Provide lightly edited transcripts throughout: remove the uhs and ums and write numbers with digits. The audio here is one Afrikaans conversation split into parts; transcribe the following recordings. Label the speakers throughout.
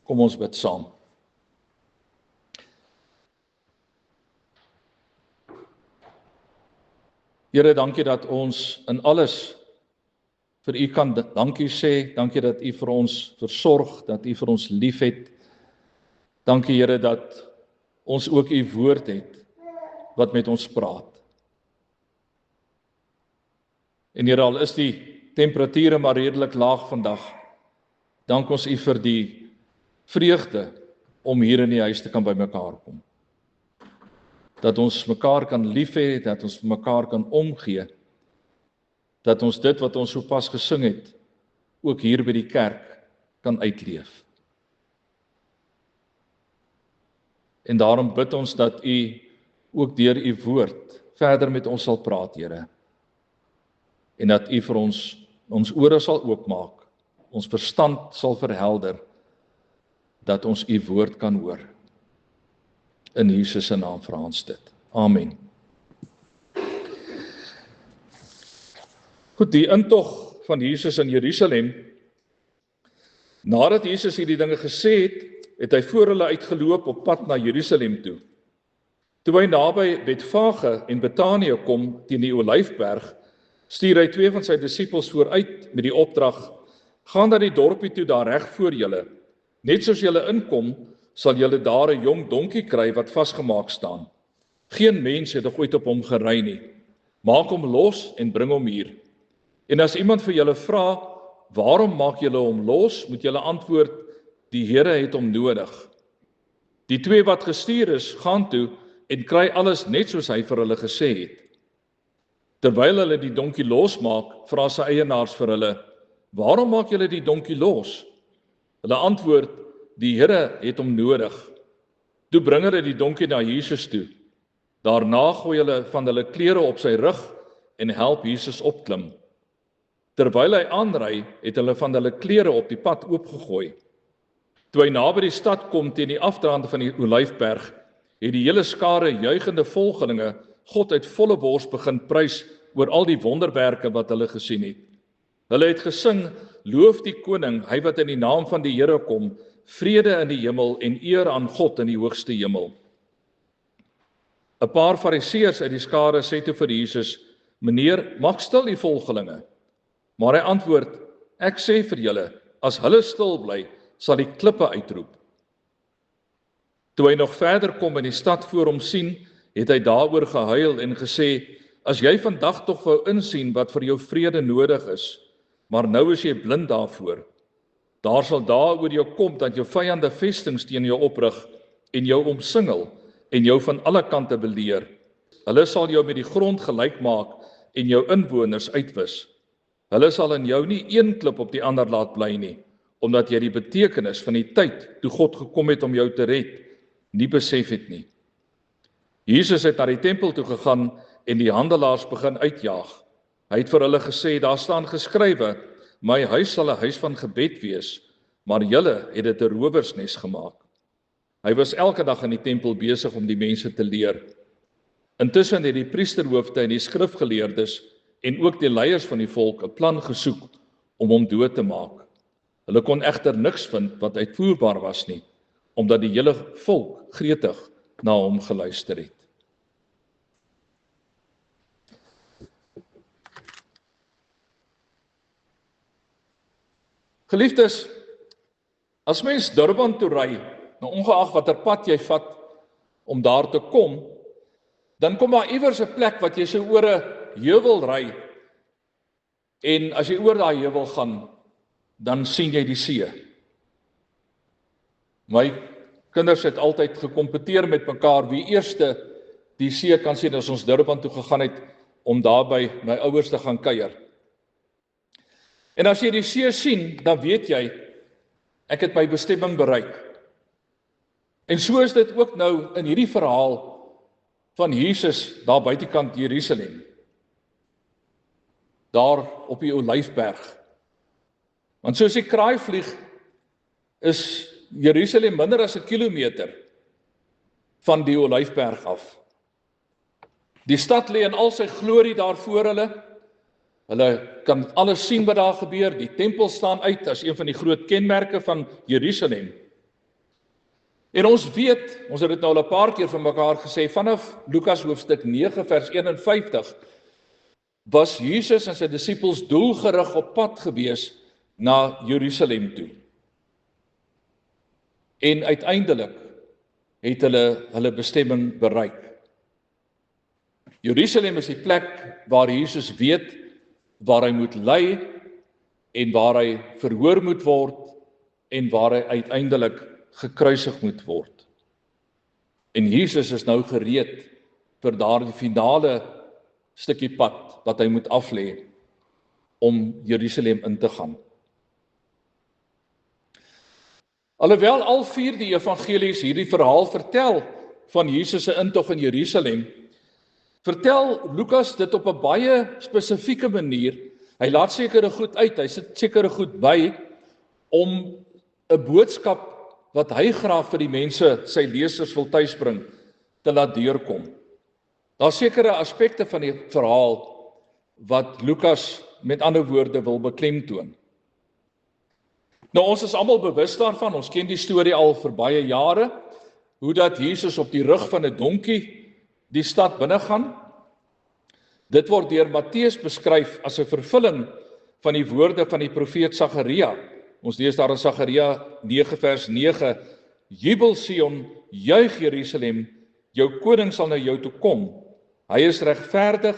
Speaker 1: Kom ons bid saam. Here, dankie dat ons in alles vir U kan dankie sê. Dankie dat U vir ons versorg, dat U vir ons liefhet. Dankie Here dat ons ook U woord het wat met ons praat. En Here, al is die temperature maar redelik laag vandag, dank ons U vir die vreugde om hier in die huis te kan by mekaar kom. Dat ons mekaar kan lief hê, dat ons mekaar kan omgee, dat ons dit wat ons sopas gesing het, ook hier by die kerk kan uitleef. En daarom bid ons dat U ook deur U woord verder met ons sal praat, Here. En dat U vir ons ore sal oopmaak, ons verstand sal verhelder, dat ons U woord kan hoor. In Jesus se naam vra ons dit. Amen. Goed, die intog van Jesus in Jerusalem, nadat Jesus hierdie dinge gesê het, het hy voor hulle uitgeloop op pad na Jerusalem toe. Toe hy naby Betfage en Betanië kom teen die Olyfberg, stuur hy 2 van sy disippels vooruit met die opdrag: gaan na die dorpie toe daar reg voor julle. Net soos julle inkom, sal julle daar 'n jong donkie kry wat vasgemaak staan. Geen mens het nog ooit op hom gery nie. Maak hom los en bring hom hier. En as iemand vir julle vra, waarom maak julle hom los, moet julle antwoord, die Here het hom nodig. Die 2 wat gestuur is, gaan toe en kry alles net soos hy vir hulle gesê het. Terwyl hulle die donkie losmaak, vra sy eienaars vir hulle, waarom maak julle die donkie los? Hulle antwoord, die Here het hom nodig. Toe bring hulle die donkie na Jesus toe. Daarna gooi hulle van hulle klere op sy rug en help Jesus opklim. Terwyl hy aanry, het hulle van hulle klere op die pad oopgegooi. Toe hy naby die stad kom teen die afdraande van die Olyfberg, het die hele skare juigende volgelinge God uit volle bors begin prys oor al die wonderwerke wat hulle gesien het. Hulle het gesing, loof die koning, hy wat in die naam van die Here kom, vrede in die hemel en eer aan God in die hoogste hemel. 'n Paar fariseërs uit die skare sê toe vir Jesus, meneer, maak stil die volgelinge. Maar hy antwoord, ek sê vir julle, as hulle stil bly, sal die klippe uitroep. Toe hy nog verder kom en die stad voor hom sien, het hy daaroor gehuil en gesê, as jy vandag tog wou insien wat vir jou vrede nodig is, maar nou is jy blind daarvoor. Daar sal daar oor jou kom dat jou vyande vestings teen jou oprig en jou omsingel en jou van alle kante beleer. Hulle sal jou met die grond gelyk maak en jou inwoners uitwis. Hulle sal in jou nie een klip op die ander laat bly nie, omdat jy die betekenis van die tyd toe God gekom het om jou te red, nie besef het nie. Jesus het na die tempel toe gegaan en die handelaars begin uitjaag. Hy het vir hulle gesê, daar staan geskrywe, my huis sal 'n huis van gebed wees, maar julle het dit 'n rowersnes gemaak. Hy was elke dag in die tempel besig om die mense te leer. Intussen het die priesterhoofde en die skrifgeleerdes en ook die leiers van die volk 'n plan gesoek om hom dood te maak. Hulle kon egter niks vind wat uitvoerbaar was nie, omdat die hele volk gretig na hom geluister het. Geliefdes, as mens Durban toe ry, nou ongeag watter pad jy vat om daar te kom, dan kom daar iewers 'n plek wat jy so oor 'n heuwel ry, en as jy oor daai heuwel gaan, dan sien jy die see. My kinders het altyd gekompeteer met mekaar wie eerste die see kan sien as ons Durban toe gegaan het om daar by my ouers te gaan kuier. En as jy die see sien, dan weet jy, ek het my bestemming bereik. En so is dit ook nou in hierdie verhaal van Jesus daar buitekant Jerusalem. Daar op die Olyfberg. Want soos die kraai vlieg, is Jerusalem minder as 'n kilometer van die Olyfberg af. Die stad lê in al sy glorie daar voor hulle. Hulle kan alles sien wat daar gebeur. Die tempel staan uit as een van die groot kenmerke van Jerusalem. En ons weet, ons het dit nou al 'n paar keer vir mekaar gesê, vanaf Lukas hoofstuk 9 vers 51, was Jesus en sy disippels doelgerig op pad gewees na Jerusalem toe. En uiteindelik het hulle bestemming bereik. Jerusalem is die plek waar Jesus weet waar hy moet ly en waar hy verhoor moet word en waar hy uiteindelik gekruisig moet word. En Jesus is nou gereed vir daardie finale stukkie pad wat hy moet aflê om Jerusalem in te gaan. Alhoewel al 4 die evangelies hierdie verhaal vertel van Jesus se intog in Jerusalem, vertel Lukas dit op 'n baie spesifieke manier. Hy laat sekere goed uit, hy sit sekere goed by om 'n boodskap wat hy graag vir die mense, sy lesers wil tuisbring, te laat deurkom. Daar's sekere aspekte van die verhaal wat Lukas met ander woorde wil beklemtoon. Nou ons is almal bewus daarvan, ons ken die storie al vir baie jare, hoe dat Jesus op die rug van 'n donkie die stad binne gaan. Dit word deur Matteus beskryf as 'n vervulling van die woorde van die profeet Sagaria. Ons lees daar in Sagaria 9 vers 9, Jubel Sion, juig Jerusalem, jou koning sal na jou toe kom. Hy is regverdig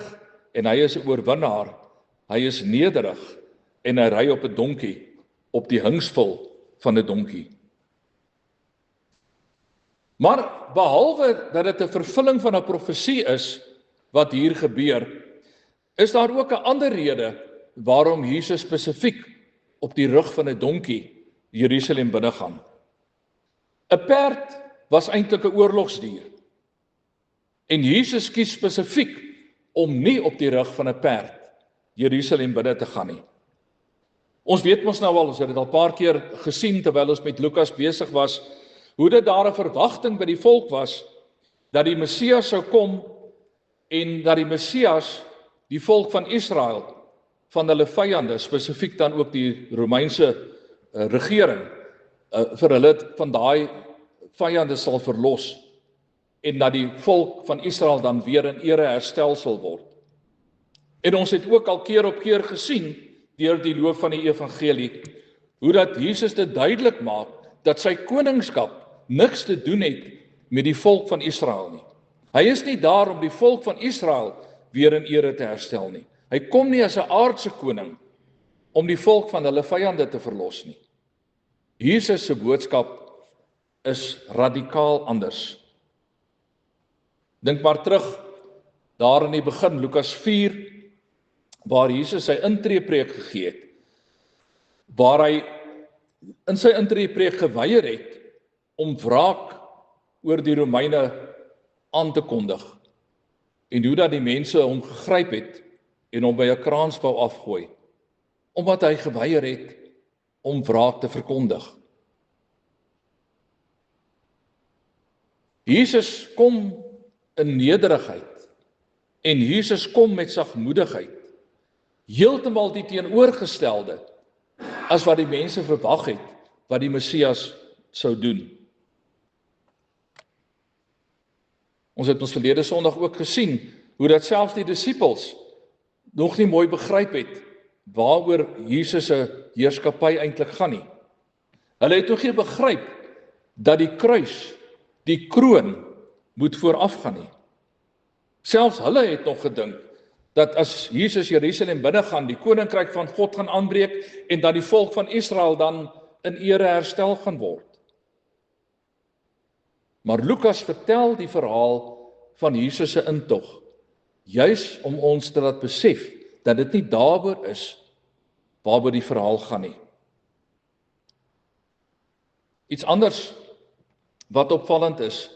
Speaker 1: en hy is 'n oorwinnaar. Hy is nederig en hy ry op 'n donkie, op die hingsvul van 'n donkie. Maar behalwe dat dit 'n vervulling van 'n profesie is wat hier gebeur, is daar ook 'n ander rede waarom Jesus spesifiek op die rug van 'n donkie Jerusalem binne gaan. 'n Perd was eintlik 'n oorlogsdier. En Jesus kies spesifiek om nie op die rug van 'n perd Jerusalem binne te gaan nie. Ons weet mos nou al, ons het dit al 'n paar keer gesien terwyl ons met Lukas besig was, hoe dit daar 'n verwagting by die volk was dat die Messias sou kom en dat die Messias die volk van Israel van hulle vyande, spesifiek dan ook die Romeinse regering, vir hulle van daai vyande sal verlos en dat die volk van Israel dan weer in ere herstel sal word. En ons het ook al keer op keer gesien deur die loop van die evangelie hoe dat Jesus dit duidelik maak dat sy koningskap niks te doen het met die volk van Israel nie. Hy is nie daar om die volk van Israel weer in ere te herstel nie. Hy kom nie as 'n aardse koning om die volk van hulle vyande te verlos nie. Jesus se boodskap is radikaal anders. Dink maar terug daar in die begin, Lukas 4, waar Jesus sy intreepreek gegee het, waar hy in sy intreepreek geweier het om wraak oor die Romeine aan te kondig, en hoe dat die mense hom gegryp het en hom by 'n kraansbou afgooi, omdat hy geweier het om wraak te verkondig. Jesus kom in nederigheid en Jesus kom met sagmoedigheid, heeltemal die teenoorgestelde as wat die mense verwag het wat die Messias sou doen. Ons het ons verlede Sondag ook gesien hoe dat selfs die disippels nog nie mooi begryp het waaroor Jesus se heerskappy eintlik gaan nie. Hulle het nog nie begryp dat die kruis, die kroon moet voorafgaan nie. Selfs hulle het nog gedink dat as Jesus Jerusalem binne gaan, die koninkryk van God gaan aanbreek en dat die volk van Israel dan in ere herstel gaan word. Maar Lukas vertel die verhaal van Jesus se intog, juis om ons te laat besef dat dit nie daaroor is waaroor die verhaal gaan nie. Iets anders wat opvallend is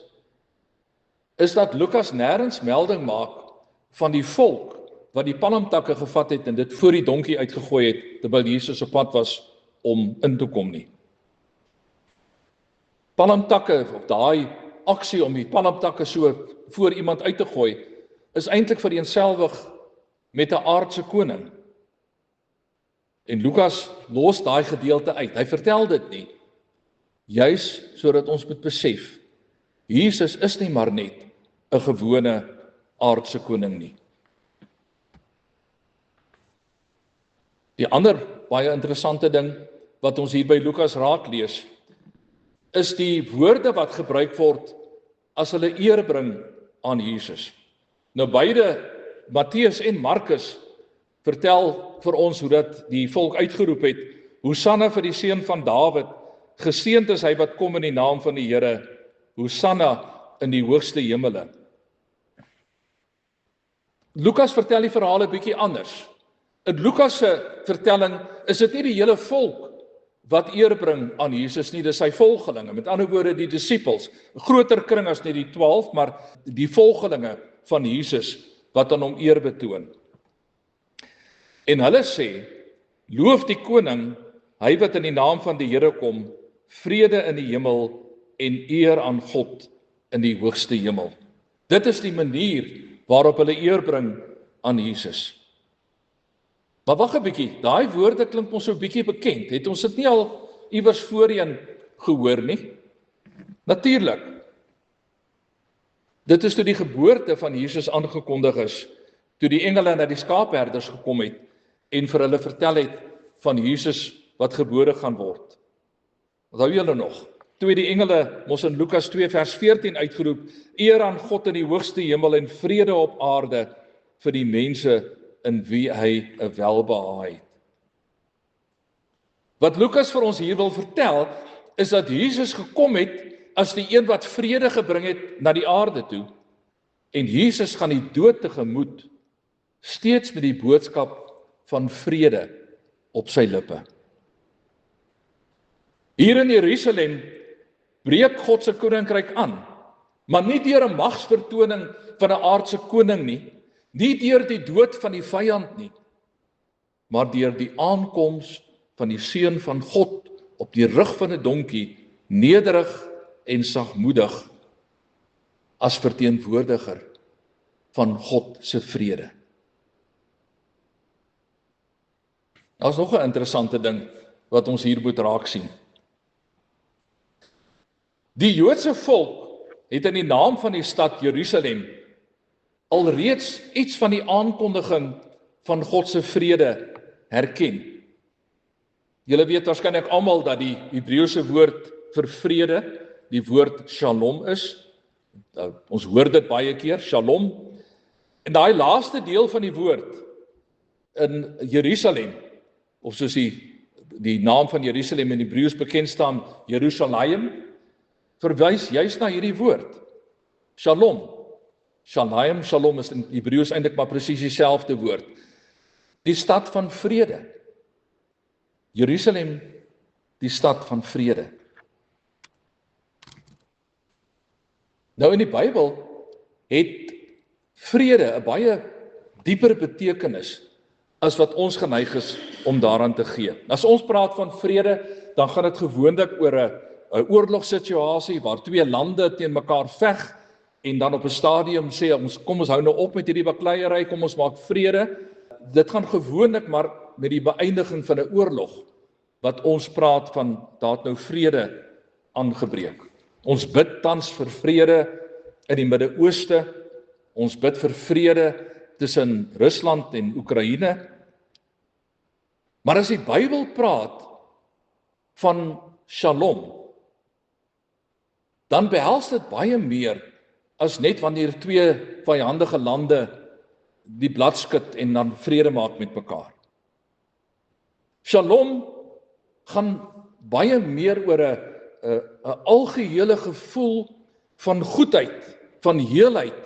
Speaker 1: dat Lukas nêrens melding maak van die volk wat die palmtakke gevat het en dit voor die donkie uitgegooi het terwyl Jesus op pad was om in te kom nie. Palmtakke, of daai aksie om die palmtakke so voor iemand uit te gooi, is eintlik vereenselwig met 'n aardse koning. En Lukas los daai gedeelte uit. Hy vertel dit nie. juis sodat ons moet besef, Jesus is nie maar net 'n gewone aardse koning nie. Die ander baie interessante ding wat ons hier by Lukas raak lees, is die woorde wat gebruik word as hulle eer bring aan Jesus. Nou beide, Matteus en Markus, vertel vir ons hoe dat die volk uitgeroep het, Hosanna vir die seun van Dawid, geseënd is hy wat kom in die naam van die Here, Hosanna in die hoogste hemele. Lukas vertel die verhaal 'n bietjie anders. In Lukas se vertelling is dit nie die hele volk wat eer bring aan Jesus nie, dis sy volgelinge, met ander woorde die disippels, 'n groter kring as net die 12, maar die volgelinge van Jesus wat aan hom eer betoon. En hulle sê, loof die koning, hy wat in die naam van die Here kom, vrede in die hemel en eer aan God in die hoogste hemel. Dit is die manier waarop hulle eer bring aan Jesus. Maar wag 'n bietjie, daai woorde klink ons so 'n bietjie bekend. Het ons dit nie al iewers voorheen gehoor nie? Natuurlik. Dit is toe die geboorte van Jesus aangekondig is, toe die engele na die skaapherders gekom het en vir hulle vertel het van Jesus wat gebore gaan word. Onthou julle nog? Toe die engele mos in Lukas 2 vers 14 uitgeroep, eer aan God in die hoogste hemel en vrede op aarde vir die mense in wie hy 'n welbehae het. Wat Lukas vir ons hier wil vertel, is dat Jesus gekom het as die een wat vrede gebring het na die aarde toe. En Jesus gaan die dood tegemoet, steeds met die boodskap van vrede op sy lippe. Hier in Jerusalem breek God se koninkryk aan, maar nie deur 'n magsvertoning van 'n aardse koning nie deur die dood van die vyand nie, maar deur die aankoms van die seun van God op die rug van 'n donkie, nederig en sagmoedig, as verteenwoordiger van God se vrede. Daar's nog 'n interessante ding wat ons hier moet raak sien. Die Joodse volk het in die naam van die stad Jerusalem alreeds iets van die aankondiging van God se vrede herken. Julle weet waarskynlik almal dat die Hebreëse woord vir vrede die woord shalom is. Ons hoor dit baie keer, shalom. En daai laaste deel van die woord in Jerusalem, of soos die naam van Jerusalem in Hebreëus bekend staan, Jerusalem, verwys juist na hierdie woord, shalom. Shalom is in Hebreëus eintlik maar presies dieselfde woord. Die stad van vrede. Jerusalem, die stad van vrede. Nou in die Bybel het vrede 'n baie dieper betekenis as wat ons geneig is om daaraan te gee. As ons praat van vrede, dan gaan dit gewoonlik oor 'n oorlogssituasie waar twee lande teen mekaar veg en dan op 'n stadium sê kom ons hou nou op met hierdie bakleierery, kom ons maak vrede. Dit gaan gewoonlik maar met die beëindiging van 'n oorlog wat ons praat van daar het nou vrede aangebreek. Ons bid tans vir vrede in die Midde-Ooste. Ons bid vir vrede tussen Rusland en Oekraïne. Maar as die Bybel praat van shalom, dan behels dit baie meer as net wanneer twee vyandige lande die blad skud en dan vrede maak met mekaar. Shalom gaan baie meer oor 'n algehele gevoel van goedheid, van heelheid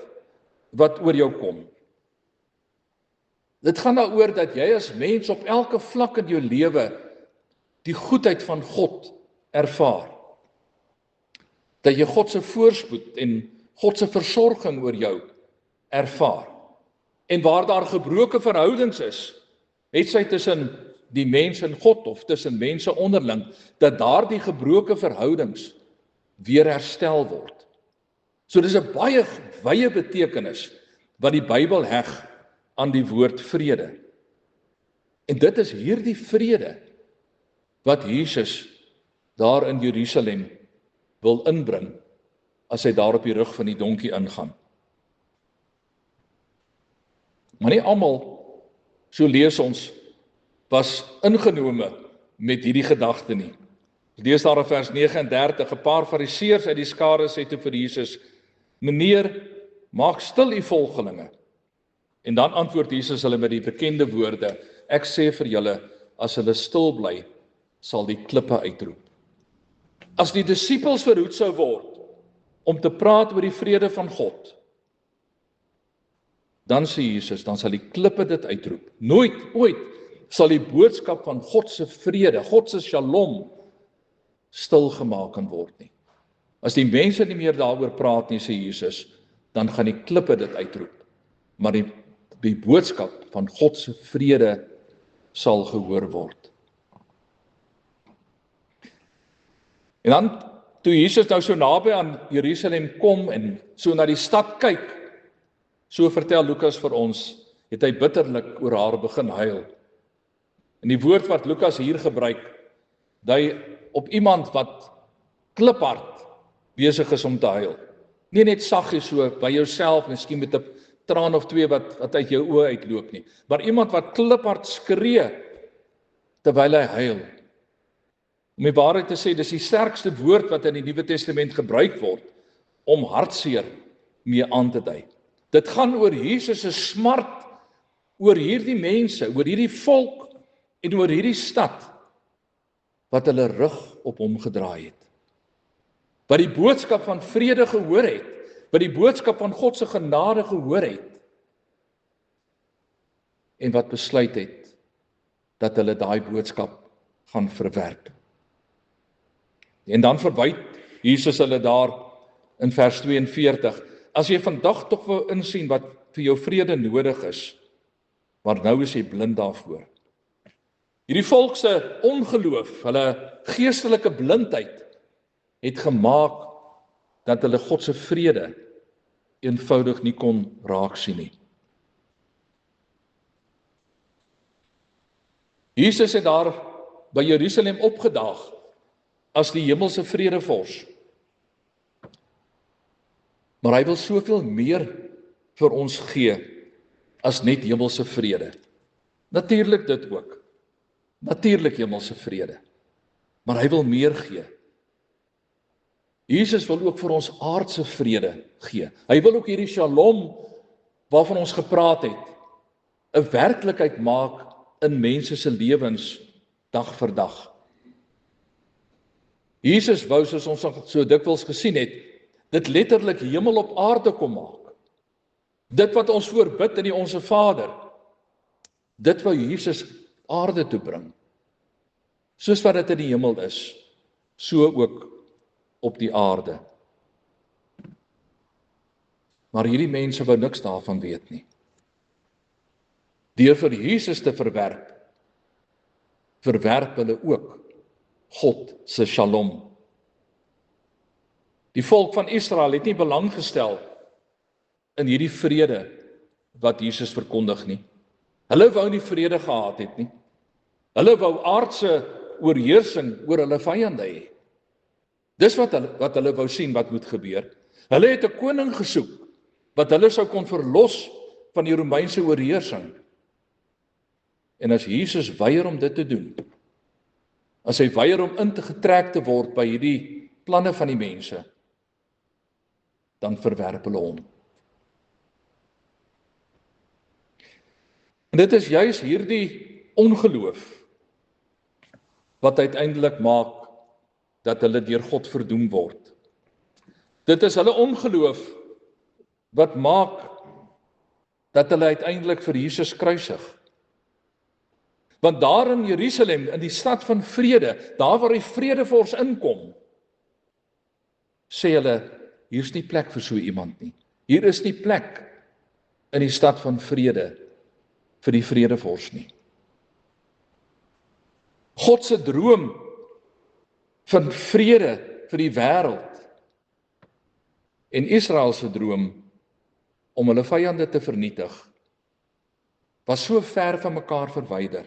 Speaker 1: wat oor jou kom. Dit gaan daaroor dat jy as mens op elke vlak in jou lewe die goedheid van God ervaar. Dat jy God se voorspoed en God se versorging oor jou ervaar. En waar daar gebroke verhoudings is, het sy tussen die mens en God of tussen mense onderling, dat daardie gebroke verhoudings weer herstel word. So dis 'n baie wye betekenis wat die Bybel heg aan die woord vrede. En dit is hierdie vrede wat Jesus daar in Jerusalem wil inbring, as hy daar op die rug van die donkie ingaan. Maar nie almal, so lees ons, was ingenome met hierdie gedagte nie. Lees daar in vers 39, 'n paar fariseërs uit die skare sê toe vir Jesus, meneer, maak stil u volgelinge. En dan antwoord Jesus hulle met die bekende woorde, ek sê vir julle, as hulle stil bly, sal die klippe uitroep. As die disippels verhoed sou word om te praat oor die vrede van God, dan sê Jesus, dan sal die klippe dit uitroep. Nooit ooit sal die boodskap van God se vrede, God se shalom, stilgemaak kan word nie. As die mense nie meer daaroor praat nie, sê Jesus, dan gaan die klippe dit uitroep. Maar die boodskap van God se vrede sal gehoor word. En dan, toe Jesus nou so naby aan Jerusalem kom en so na die stad kyk, so vertel Lukas vir ons, het hy bitterlik oor haar begin huil. En die woord wat Lukas hier gebruik, dui op iemand wat kliphard besig is om te huil. Nie net saggies so by jouself, miskien met 'n traan of twee wat uit jou oë uitloop nie, maar iemand wat kliphard skree terwyl hy huil. Om die waarheid te sê, dis die sterkste woord wat in die Nuwe Testament gebruik word om hartseer mee aan te dui. Dit gaan oor Jesus se smart oor hierdie mense, oor hierdie volk en oor hierdie stad wat hulle rug op hom gedraai het. Wat die boodskap van vrede gehoor het, wat die boodskap van God se genade gehoor het, en wat besluit het dat hulle daai boodskap gaan verwerp. En dan verwyd Jesus hulle daar in vers 42, as jy vandag tog wou insien wat vir jou vrede nodig is, maar nou is jy blind daarvoor. Hierdie volk se ongeloof, hulle geestelike blindheid, het gemaak dat hulle God se vrede eenvoudig nie kon raak sien nie. Jesus het daar by Jerusalem opgedaag as die hemelse vredevors. Maar hy wil soveel meer vir ons gee as net hemelse vrede. Natuurlik dit ook. Natuurlik hemelse vrede. Maar hy wil meer gee. Jesus wil ook vir ons aardse vrede gee. Hy wil ook hierdie shalom waarvan ons gepraat het, 'n werklikheid maak in mense se lewens dag vir dag. Jesus wou, soos ons so dikwels gesien het, dit letterlik hemel op aarde kom maak. Dit wat ons voorbid in die Onse Vader, dit wou Jesus aarde toe bring. Soos wat dit in die hemel is, so ook op die aarde. Maar hierdie mense wou niks daarvan weet nie. Deur vir Jesus te verwerp hulle ook God se shalom. Die volk van Israel het nie belang gestel in hierdie vrede wat Jesus verkondig nie. Hulle wou nie vrede gehad het nie. Hulle wou aardse oorheersing oor hulle vyande hê. Dis wat hulle wou sien wat moet gebeur. Hulle het 'n koning gesoek wat hulle sou kon verlos van die Romeinse oorheersing. En as Jesus weier om dit te doen, as hy weier om in te getrek te word by hierdie planne van die mense, dan verwerp hulle hom. En dit is juis hierdie ongeloof wat uiteindelik maak dat hulle deur God verdoem word. Dit is hulle ongeloof wat maak dat hulle uiteindelik vir Jesus kruisig. Want daar in Jerusalem, in die stad van vrede, daar waar die vredevors inkom, sê hulle, hier is nie plek vir so iemand nie. Hier is nie plek in die stad van vrede vir die vredevors nie. God se droom van vrede vir die wêreld en Israel se droom om hulle vyande te vernietig, was so ver van mekaar verwyder.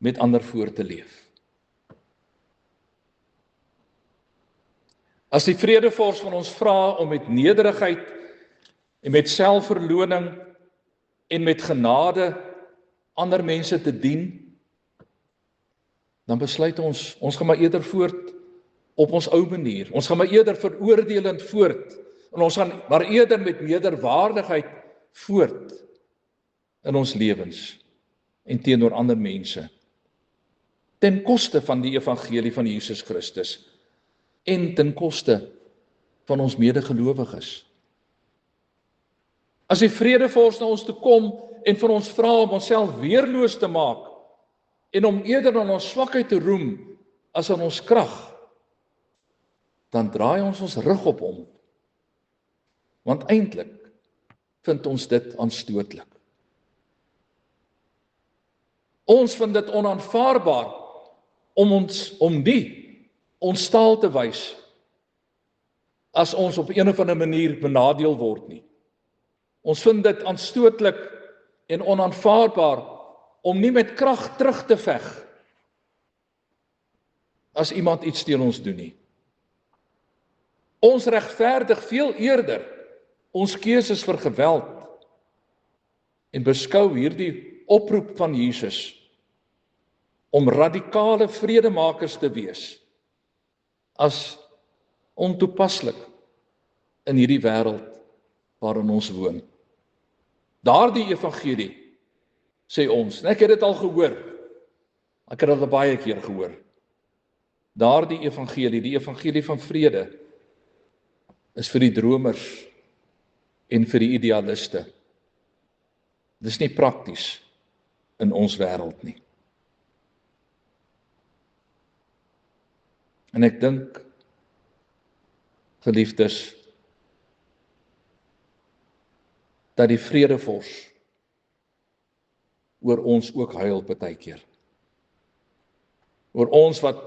Speaker 1: met ander voor te leef. As die vredevors van ons vra om met nederigheid en met selfverloning en met genade ander mense te dien, dan besluit ons gaan maar eerder voort op ons ou manier. Ons gaan maar eerder veroordelend voort en ons gaan maar eerder met nederwaardigheid voort in ons lewens en teenoor ander mense. Ten koste van die evangelie van Jesus Christus en ten koste van ons medegelowiges. As die vredevors na ons toe kom en van ons vra om onsself weerloos te maak en om eerder aan ons swakheid te roem as aan ons krag, dan draai ons rug op hom. Want eintlik vind ons dit aanstootlik. Ons vind dit onaanvaarbaar om nie ons taal te wys as ons op een of ander manier benadeel word nie. Ons vind dit aanstootlik en onaanvaarbaar om nie met krag terug te veg as iemand iets teen ons doen nie. Ons regverdig veel eerder ons keuses vir geweld en beskou hierdie oproep van Jesus om radikale vredemakers te wees as ontoepaslik in hierdie wêreld waarin ons woon. Daardie evangelie, sê ons, en ek het dit al gehoor, ek het dit al baie keer gehoor, daardie evangelie, die evangelie van vrede, is vir die dromers en vir die idealiste. Dis nie prakties in ons wêreld nie. En ek dink, geliefdes, dat die vredevors oor ons ook huil partykeer. Oor ons wat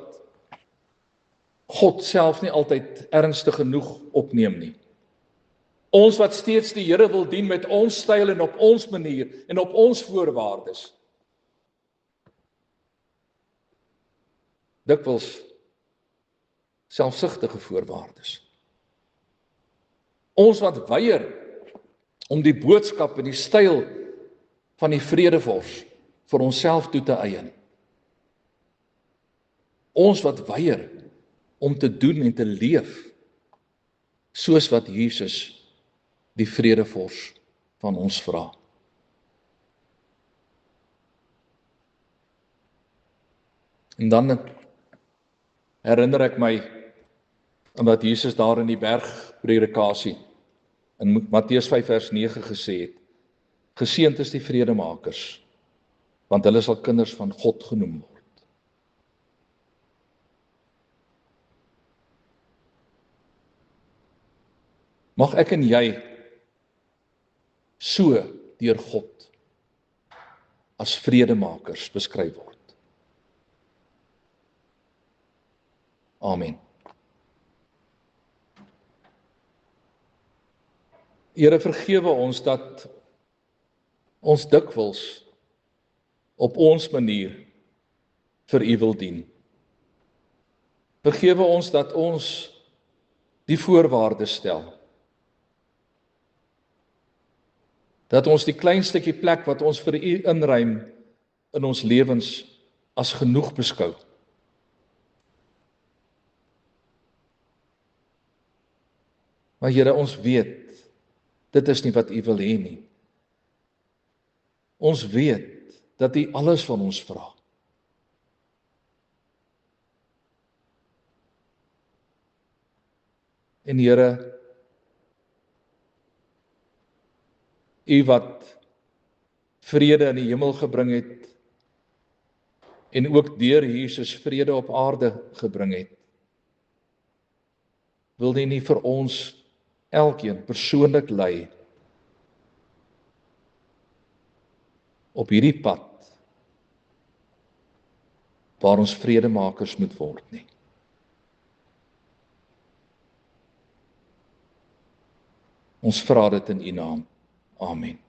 Speaker 1: God self nie altyd ernstig genoeg opneem nie. Ons wat steeds die Here wil dien met ons styl en op ons manier en op ons voorwaardes. Dikwels selfsugtige voorwaardes. Ons wat weier om die boodskap en die styl van die vredevors vir onsself toe te eien. Ons wat weier om te doen en te leef soos wat Jesus die vredevors van ons vra. En dan herinner ek my aan wat Jesus daar in die bergpredikasie in Matteus 5 vers 9 gesê het: Geseënd is die vredemakers, want hulle sal kinders van God genoem word. Mag ek en jy so deur God as vredemakers beskryf word. Amen. Here, vergewe ons dat ons dikwels op ons manier vir U wil dien. Vergewe ons dat ons die voorwaardes stel. Dat ons die klein stukkie plek wat ons vir U inruim in ons lewens as genoeg beskou. Maar Here, ons weet, dit is nie wat U wil hê nie. Ons weet dat U alles van ons vra. En Here, U wat vrede in die hemel gebring het en ook deur Jesus vrede op aarde gebring het, wil U nie vir ons elkeen persoonlik lei op hierdie pad waar ons vredemakers moet word nie. Ons vra dit in U naam. Amen.